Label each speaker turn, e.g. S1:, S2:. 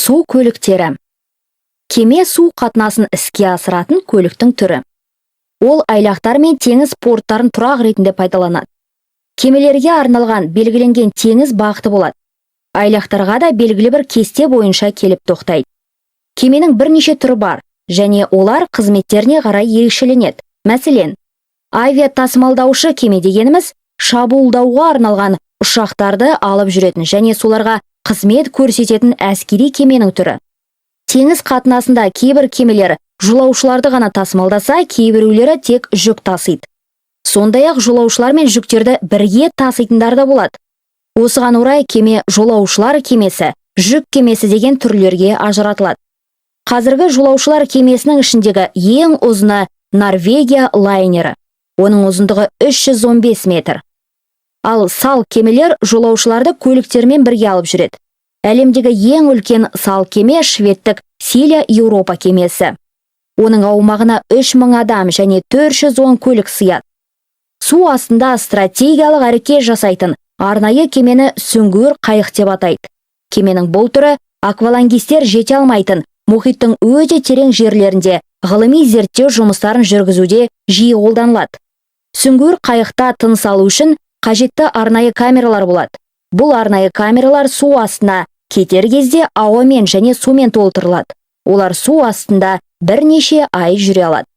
S1: Су көліктері. Кеме су қатынасын іске асыратын көліктің түрі. Ол айлақтар мен теңіз порттарын тұрақ ретінде пайдаланады. Кемелерге арналған белгіленген теңіз бағыты болады. Айлақтарға да белгілі бір кесте бойынша келіп тоқтайды. Кеменің бірнеше түрі бар, және олар қызметтеріне қарай ерекшеленеді. Мәселен, авиатасымалдаушы кеме дегеніміз шабуылдауға арналған ұшақтарды алып жүретін және соларға қызмет көрсететін әскери кеменің түрі. Теңіз қатынасында кейбір кемелер жолаушыларды ғана тасымалдаса, кейбіреулері тек жүк тасиды. Сондай-ақ жолаушылар мен жүктерді бірге таситындар да болады. Осыған орай кеме жолаушылар кемесі, жүк кемесі деген түрлерге ажыратылады. Қазіргі жолаушылар кемесінің ішіндегі ең ұзыны Норвегия лайнері. Оның ұзындығы 315 метр. Ал сал кемелер жолаушыларды көліктермен бірге алып жүреді. Әлемдегі ең үлкен сал кеме шведтік Силия Еуропа кемесі. Оның аумағына 3000 адам және 410 көлік сыяды. Су астында стратегиялық әрекет жасайтын арнайы кемені сүңгуір қайық деп атайды. Кеменің бұл түрі аквалангистер жете алмайтын мұхиттың өте терең жерлерінде ғылыми зерттеу жұмыстарын жүргізуде жиі қолданылады. Сүңгуір қайықта тыныс алу үшін қажетті арнайы камералар болады. Бұл арнайы камералар су астына кетер кезде ауамен және сумен толтырылады. Олар су астында бірнеше ай жүре алады.